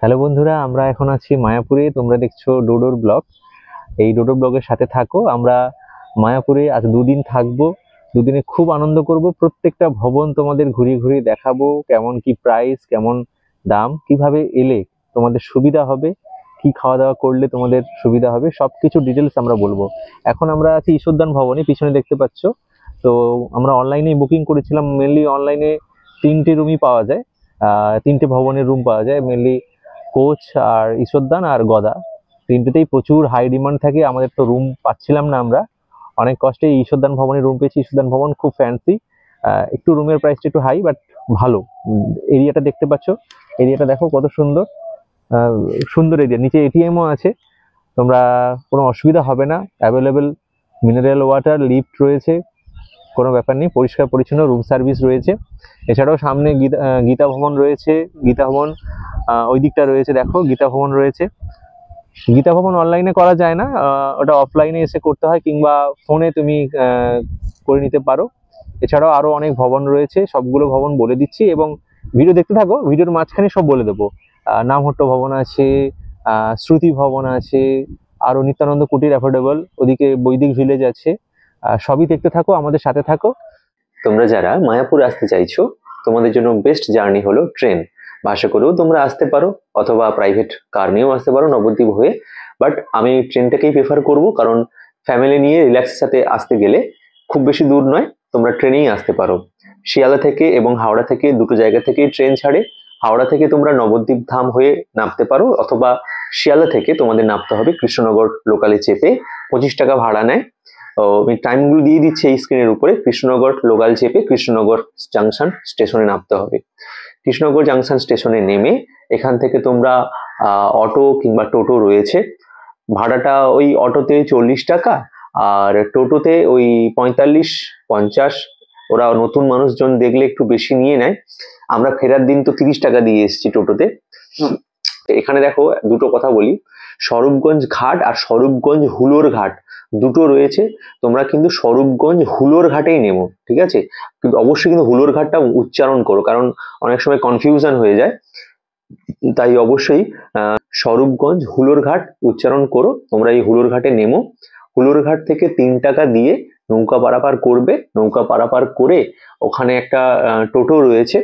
Hello বন্ধুরা, আমরা এখন আছি মায়াপুরে। তোমরা দেখছো ডোডোর ব্লগ। এই ডোডো ব্লগের সাথে থাকো। আমরা মায়াপুরে আজ দুদিন থাকবো। দুদিনে খুব আনন্দ করব। প্রত্যেকটা ভবন তোমাদের ঘুরিয়ে ঘুরিয়ে দেখাবো, কেমন কি প্রাইস, কেমন দাম, কিভাবে এলে তোমাদের সুবিধা হবে, কি খাওয়া দাওয়া করলে তোমাদের সুবিধা হবে, সবকিছু ডিটেলস আমরা বলবো। এখন আমরা আছি ঈশ্বরদান ভবনে, পিছনে দেখতে পাচ্ছ। তো আমরা অনলাইনে বুকিং করেছিলাম। মেনলি অনলাইনে 3টে রুমই পাওয়া যায়, 3টে ভবনের রুম পাওয়া যায়। মেনলি কোচ আর ঈশ্বরদান আর গদা, তিনটেতেই প্রচুর হাই ডিমান্ড থাকে। আমাদের তো রুম পাচ্ছিলাম না, আমরা অনেক কষ্টে ঈশ্বরদান ভবনে রুম পেয়েছি। ঈশ্বরদান ভবন খুব ফ্যান্সি, একটু রুমের প্রাইসটা একটু হাই, বাট ভালো। এরিয়াটা দেখতে পাচ্ছ, এরিয়াটা দেখো কত সুন্দর। সুন্দর এরিয়া, নিচে এটিএমও আছে। তোমরা কোনো অসুবিধা হবে না। অ্যাভেলেবেল মিনারেল ওয়াটার, লিফট রয়েছে, কোনো ব্যাপার নেই। পরিষ্কার পরিচ্ছন্ন রুম সার্ভিস রয়েছে। এছাড়াও সামনে গীতা ভবন রয়েছে। গীতা ভবন ওই দিকটা রয়েছে, দেখো গীতা ভবন রয়েছে। গীতা ভবন অনলাইনে করা যায় না, ওটা অফলাইনে এসে করতে হয়, কিংবা ফোনে তুমি করে নিতে পারো। এছাড়াও আরো অনেক ভবন রয়েছে, সবগুলো ভবন বলে দিচ্ছি এবং ভিডিও দেখতে থাকো। ভিডিওর মাঝখানে সব বলে দেবো। নামহট্ট ভবন আছে, শ্রুতি ভবন আছে, আরো নিত্যানন্দ কুটির অ্যাফোর্ডেবল, ওদিকে বৈদিক ভিলেজ আছে। সবই দেখতে থাকো, আমাদের সাথে থাকো। তোমরা যারা মায়াপুর আসতে চাইছো, তোমাদের জন্য বেস্ট জার্নি হলো ট্রেন। বাসে করেও তোমরা আসতে পারো, অথবা প্রাইভেট কার নিয়েও আসতে পারো নবদ্বীপ হয়ে। বাট আমি ট্রেনটাকেই প্রেফার করব, কারণ ফ্যামিলি নিয়ে রিল্যাক্সের সাথে আসতে গেলে খুব বেশি দূর নয়, তোমরা ট্রেনেই আসতে পারো। শিয়ালদা থেকে এবং হাওড়া থেকে দুটো জায়গা থেকেই ট্রেন ছাড়ে। হাওড়া থেকে তোমরা নবদ্বীপ ধাম হয়ে নামতে পারো, অথবা শিয়ালদা থেকে তোমাদের নামতে হবে কৃষ্ণনগর লোকালে চেপে। 25 টাকা ভাড়া নেয়। আমি টাইমগুলো দিয়ে দিচ্ছি এই স্ক্রিনের উপরে। কৃষ্ণনগর লোকাল চেপে কৃষ্ণনগর জাংশন স্টেশনে নামতে হবে। কৃষ্ণনগর জাংশন স্টেশনে নেমে এখান থেকে তোমরা অটো কিংবা টোটো রয়েছে। ভাড়াটা ওই অটোতে 40 টাকা, আর টোটোতে ওই 45-50। ওরা নতুন মানুষজন দেখলে একটু বেশি নিয়ে নেয়। আমরা ফেরার দিন তো 30 টাকা দিয়ে এসেছি টোটোতে। এখানে দেখো দুটো কথা বলি, স্বরূপগঞ্জ ঘাট আর স্বরূপগঞ্জ হুলোর ঘাট দুটো রয়েছে। তোমরা কিন্তু স্বরূপগঞ্জ হুলোর ঘাটেই নেমো, ঠিক আছে? কিন্তু অবশ্যই কিন্তু হুলোর ঘাটটা উচ্চারণ করো, কারণ অনেক সময় কনফিউশন হয়ে যায়। তাই অবশ্যই স্বরূপগঞ্জ হুলোর ঘাট উচ্চারণ করো। তোমরা এই হুলোর ঘাটে নেমো। হুলোর ঘাট থেকে 3 টাকা দিয়ে নৌকা পারাপার করবে। নৌকা পারাপার করে ওখানে একটা টোটো রয়েছে,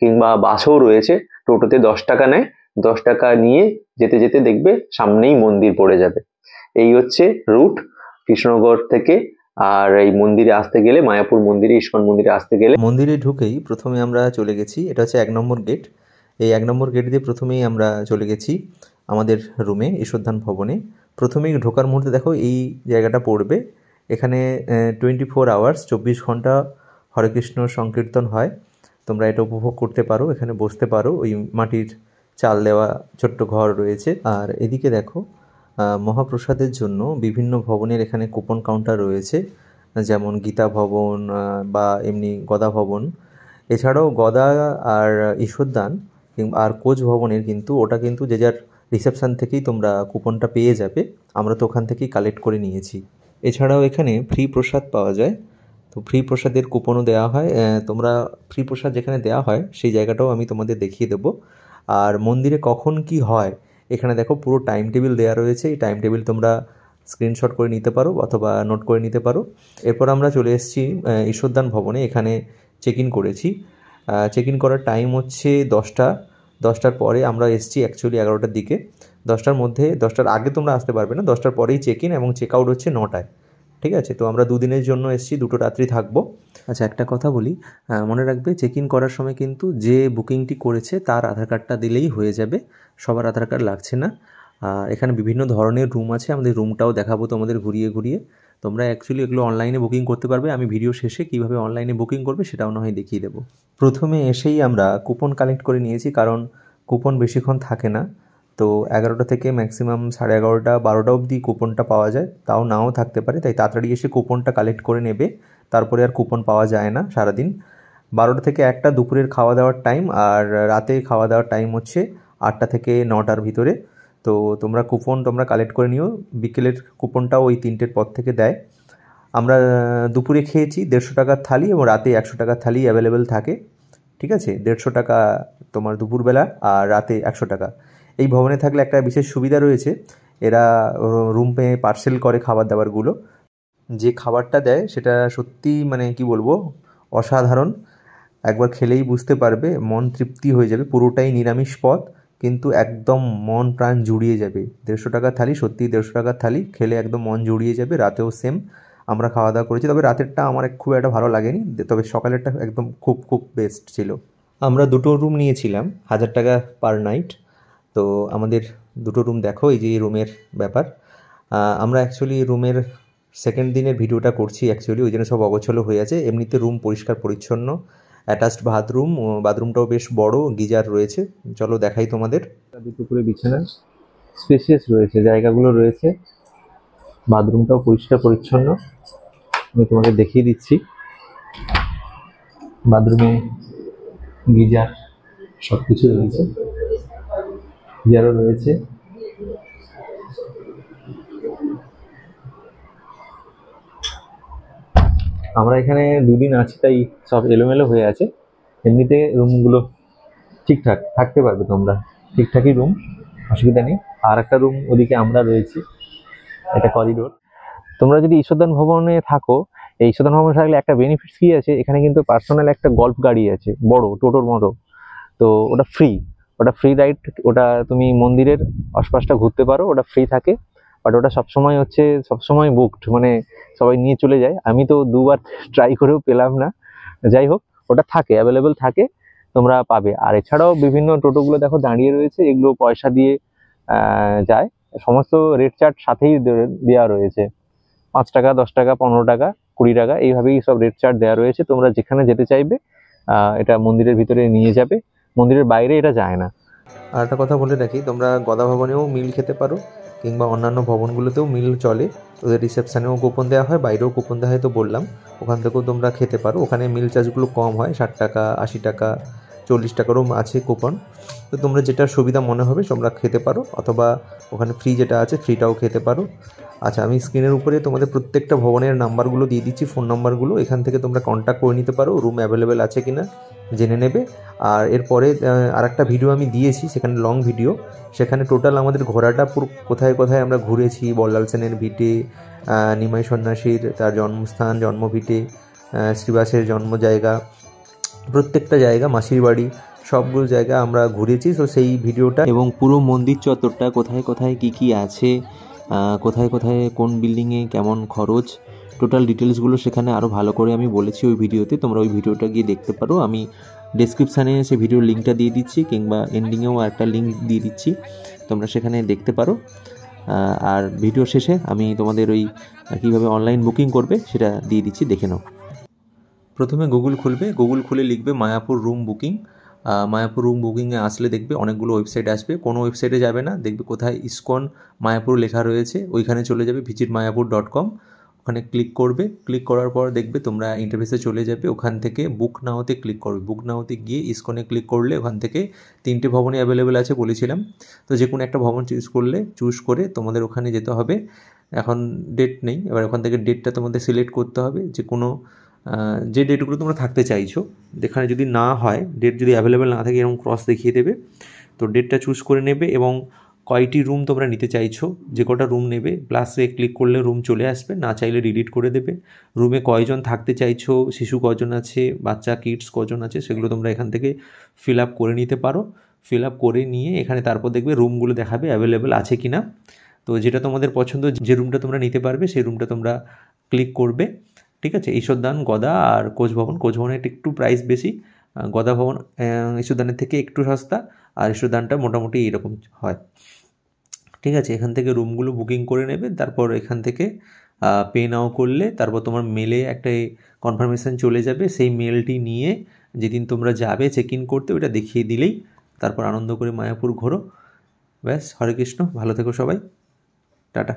কিংবা বাসও রয়েছে। টোটোতে 10 টাকা নেয়। 10 টাকা নিয়ে যেতে যেতে দেখবে সামনেই মন্দির পড়ে যাবে। এই হচ্ছে রুট কৃষ্ণনগর থেকে। আর এই মন্দিরে আসতে গেলে, মায়াপুর মন্দিরে, ইস্কন মন্দিরে আসতে গেলে, মন্দিরে ঢুকেই প্রথমে আমরা চলে গেছি, এটা হচ্ছে 1 নম্বর গেট। এই 1 নম্বর গেট দিয়ে প্রথমেই আমরা চলে গেছি আমাদের রুমে, ঈশ্বরদান ভবনে। প্রথমেই ঢোকার মুহূর্তে দেখো এই জায়গাটা পড়বে। এখানে 24 আওয়ার্স, 24 ঘন্টা হরে কৃষ্ণ সংকীর্তন হয়। তোমরা এটা উপভোগ করতে পারো, এখানে বসতে পারো। ওই মাটির চাল দেওয়া ছোট্ট ঘর রয়েছে। আর এদিকে দেখো মহাপ্রসাদের জন্য বিভিন্ন ভবনের এখানে কুপন কাউন্টার রয়েছে, যেমন গীতা ভবন বা এমনি গদা ভবন। এছাড়াও গদা আর ঈশ্বরদান আর কোচ ভবনের কিন্তু ওটা কিন্তু যে যার রিসেপশান থেকেই তোমরা কুপনটা পেয়ে যাবে। আমরা তো ওখান থেকেই কালেক্ট করে নিয়েছি। এছাড়াও এখানে ফ্রি প্রসাদ পাওয়া যায়, তো ফ্রি প্রসাদের কুপনও দেওয়া হয়। তোমরা ফ্রি প্রসাদ যেখানে দেওয়া হয় সেই জায়গাটাও আমি তোমাদের দেখিয়ে দেবো। আর মন্দিরে কখন কি হয় এখানে দেখো পুরো টাইম টেবিল দেওয়া রয়েছে। এই টাইম টেবিল তোমরা স্ক্রিনশট করে নিতে পারো অথবা নোট করে নিতে পারো। এরপর আমরা চলে এসেছি ঈশ্বরদান ভবনে। এখানে চেক ইন করেছি। চেক ইন করার টাইম হচ্ছে 10টা। 10টার পরে আমরা এসেছি অ্যাকচুয়ালি 11টার দিকে। 10টার মধ্যে, 10টার আগে তোমরা আসতে পারবে না। 10টার পরেই চেক ইন এবং চেক আউট হচ্ছে 9টায়। ঠিক আছে? তো আমরা 2 দিনের জন্য এসেছি, 2টো রাত্রি থাকবো। আচ্ছা, একটা কথা বলি, মনে রাখবে চেক ইন করার সময় কিন্তু যে বুকিংটি করেছে তার আধার কার্ডটা দিলেই হয়ে যাবে, সবার আধার কার্ড লাগছে না। এখানে বিভিন্ন ধরনের রুম আছে, আমাদের রুমটাও দেখাবো তোমাদের ঘুরিয়ে ঘুরিয়ে। তোমরা অ্যাকচুয়ালি এগুলো অনলাইনে বুকিং করতে পারবে। আমি ভিডিও শেষে কীভাবে অনলাইনে বুকিং করবে সেটাও না হয় দেখিয়ে দেবো। প্রথমে এসেই আমরা কুপন কালেক্ট করে নিয়েছি, কারণ কুপন বেশিক্ষণ থাকে না। তো 11টা থেকে ম্যাক্সিমাম 11:30, 12টা অবধি কুপনটা পাওয়া যায়, তাও নাও থাকতে পারে। তাই তাড়াতাড়ি এসে কুপনটা কালেক্ট করে নেবে, তারপরে আর কুপন পাওয়া যায় না সারাদিন। 12টা থেকে 1টা দুপুরের খাওয়া দাওয়ার টাইম, আর রাতে খাওয়া দাওয়ার টাইম হচ্ছে 8টা থেকে 9টার ভিতরে। তো তোমরা কুপন কালেক্ট করে নিও। বিকেলের কুপনটাও ওই 3টের পর থেকে দেয়। আমরা দুপুরে খেয়েছি 150 টাকার থালি, এবং রাতে 100 টাকার থালি অ্যাভেলেবেল থাকে। ঠিক আছে? 150 টাকা তোমার দুপুরবেলা, আর রাতে 100 টাকা। এই ভবনে থাকলে একটা বিশেষ সুবিধা রয়েছে, এরা রুমে পার্সেল করে খাবার দাবারগুলো। যে খাবারটা দেয় সেটা সত্যি মানে কি বলবো, অসাধারণ। একবার খেলেই বুঝতে পারবে, মন তৃপ্তি হয়ে যাবে। পুরোটাই নিরামিষ পদ, কিন্তু একদম মন প্রাণ জুড়িয়ে যাবে। 150 টাকার থালি, সত্যি 150 টাকার থালি, খেলে একদম মন জুড়িয়ে যাবে। রাতেও সেম আমরা খাওয়া দাওয়া করেছি, তবে রাতেরটা আমার খুব একটা ভালো লাগেনি, তবে সকালেরটা একদম খুব খুব বেস্ট ছিল। আমরা 2টো রুম নিয়েছিলাম, 1000 টাকা পার নাইট। তো আমাদের 2টো রুম দেখো, এই যে রুমের ব্যাপার। আমরা অ্যাকচুয়ালি রুমের সেকেন্ড দিনের ভিডিওটা করছি অ্যাকচুয়ালি, ওই জন্য সব অগোছলো হয়ে আছে। এমনিতে রুম পরিষ্কার পরিচ্ছন্ন, অ্যাটাচড বাথরুমটাও বেশ বড়, গিজার রয়েছে। চলো দেখাই তোমাদের। দুটো করে বিছানা, স্পেসিয়াস রয়েছে, জায়গাগুলো রয়েছে, বাথরুমটাও পরিষ্কার পরিচ্ছন্ন। আমি তোমাকে দেখিয়ে দিচ্ছি। বাথরুমে গিজার সব কিছু রয়েছে, গিজারও রয়েছে। আমরা এখানে 2 দিন আছি, তাই সব এলোমেলো হয়ে আছে। এমনিতে রুমগুলো ঠিকঠাক, থাকতে পারবে তোমরা, ঠিকঠাকই রুম, অসুবিধা নেই। আর একটা রুম ওদিকে আমরা রয়েছি, এটা করিডোর। তোমরা যদি ঈশ্বরদান ভবনে থাকো, এই ঈশ্বরদান ভবনে থাকলে একটা বেনিফিটস কি আছে, এখানে কিন্তু পার্সোনাল একটা গল্ফ গাড়ি আছে, বড় টোটোর মতো। তো ওটা ফ্রি রাইড, ওটা তুমি মন্দিরের আশপাশটা ঘুরতে পারো, ওটা ফ্রি থাকে। বাট ওটা সবসময় বুকড, মানে সবাই নিয়ে চলে যায়। আমি তো 2বার ট্রাই করেও পেলাম না। যাই হোক, ওটা থাকে, অ্যাভেলেবেল থাকে, তোমরা পাবে। আর এছাড়াও বিভিন্ন টোটোগুলো দেখো দাঁড়িয়ে রয়েছে, এগুলো পয়সা দিয়ে যায়। সমস্ত রেট চার্ট সাথেই দেওয়া রয়েছে, 5 টাকা, 10 টাকা, 15 টাকা, 20 টাকা, এইভাবেই সব রেট চার্ট দেওয়া রয়েছে। তোমরা যেখানে যেতে চাইবে এটা মন্দিরের ভিতরে নিয়ে যাবে, মন্দিরের বাইরে এটা যায় না। আর একটা কথা বলে রাখি, তোমরা গদা ভবনেও মিল খেতে পারো, কিংবা অন্যান্য ভবনগুলোতেও মিল চলে। ওদের রিসেপশানেও কুপন দেওয়া হয়, বাইরেও কুপন দেওয়া হয়, তো বললাম ওখান থেকেও তোমরা খেতে পারো। ওখানে মিল চার্জগুলো কম হয়, 60 টাকা, 80 টাকা, 40 টাকারও আছে কুপন। তো তোমরা যেটা সুবিধা মনে হবে তোমরা খেতে পারো, অথবা ওখানে ফ্রি যেটা আছে ফ্রিটাও খেতে পারো। আচ্ছা, আমি স্ক্রিনের উপরে তোমাদের প্রত্যেকটা ভবনের নাম্বারগুলো দিয়ে দিচ্ছি, ফোন নাম্বারগুলো। এখান থেকে তোমরা কন্ট্যাক্ট করে নিতে পারো, রুম অ্যাভেলেবেল আছে কিনা জেনে নেবে। আর এরপরে আরেকটা ভিডিও আমি দিয়েছি, সেখানে লং ভিডিও, সেখানে টোটাল আমাদের ঘোরাটা পুরো কোথায় কোথায় আমরা ঘুরেছি, বল্লাল সেনের ভিটে, নিমাই সন্ন্যাসীর তার জন্মস্থান, জন্মভিটে, শ্রীবাসের জন্ম জায়গা, প্রত্যেকটা জায়গা, মাসির বাড়ি, সবগুলো জায়গা আমরা ঘুরেছি। তো সেই ভিডিওটা এবং পুরো মন্দির চত্বরটা কোথায় কোথায় কী আছে, কোথায় কোথায় কোন বিল্ডিংয়ে কেমন খরচ, টোটাল ডিটেলসগুলো সেখানে আরও ভালো করে আমি বলেছি ওই ভিডিওতে। তোমরা ওই ভিডিওটা গিয়ে দেখতে পারো। আমি ডেসক্রিপশানে সে ভিডিওর লিঙ্কটা দিয়ে দিচ্ছি, কিংবা এন্ডিংয়েও একটা লিঙ্ক দিয়ে দিচ্ছি, তোমরা সেখানে দেখতে পারো। আর ভিডিও শেষে আমি তোমাদের ওই কীভাবে অনলাইন বুকিং করবে সেটা দিয়ে দিচ্ছি, দেখে নাও। প্রথমে গুগল খুলবে, গুগল খুলে লিখবে Mayapur room booking. Mayapur room বুকিংয়ে আসলে দেখবে অনেকগুলো ওয়েবসাইট আসবে, কোনো ওয়েবসাইটে যাবে না, দেখবে কোথায় ইসকন মায়াপুর লেখা রয়েছে, ওইখানে চলে যাবে visitmayapur.com। ওখানে ক্লিক করবে, ক্লিক করার পর দেখবে তোমরা ইন্টারফেসে চলে যাবে। ওখান থেকে বুক নাওতে ক্লিক করবে, বুক নাওতে গিয়ে ইসকনে ক্লিক করলে ওখান থেকে 3টে ভবনই অ্যাভেলেবেল আছে বলেছিলাম। তো যে কোনো একটা ভবন চুজ করে তোমাদের ওখানে যেতে হবে। এখন ডেট নেই, এবার ওখান থেকে ডেটটা তোমাদের সিলেক্ট করতে হবে, যে ডেটগুলো তোমরা থাকতে চাইছো। যেখানে যদি না হয়, ডেট যদি অ্যাভেলেবেল না থাকে, এরকম ক্রস দেখিয়ে দেবে। তো ডেটটা চুজ করে নেবে এবং কয়টি রুম তোমরা নিতে চাইছো, যে কটা রুম নেবে প্লাসে ক্লিক করলে রুম চলে আসবে, না চাইলে ডিলিট করে দেবে। রুমে কয়জন থাকতে চাইছো, শিশু কজন আছে, বাচ্চা কিডস কজন আছে, সেগুলো তোমরা এখান থেকে ফিল আপ করে নিতে পারো। ফিল আপ করে নিয়ে এখানে তারপর দেখবে রুমগুলো দেখাবে অ্যাভেলেবেল আছে কি না। তো যেটা তোমাদের পছন্দ, যে রুমটা তোমরা নিতে পারবে সেই রুমটা তোমরা ক্লিক করবে। ঠিক আছে, ঈশ্বরদান, গদা আর কোচভবনের একটু প্রাইস বেশি, গদা ভবন ঈশ্বরদানের থেকে একটু সস্তা, আর ঈশ্বরদানটা মোটামুটি এইরকম হয়। ঠিক আছে, এখান থেকে রুমগুলো বুকিং করে নেবে। তারপর এখান থেকে পে নাও করলে তারপর তোমার মেলে একটা কনফার্মেশান চলে যাবে। সেই মেলটি নিয়ে যেদিন তোমরা যাবে চেক ইন করতে, ওটা দেখিয়ে দিলেই তারপর আনন্দ করে মায়াপুর ঘোরো। ব্যাস, হরে কৃষ্ণ, ভালো থেকো সবাই, টাটা।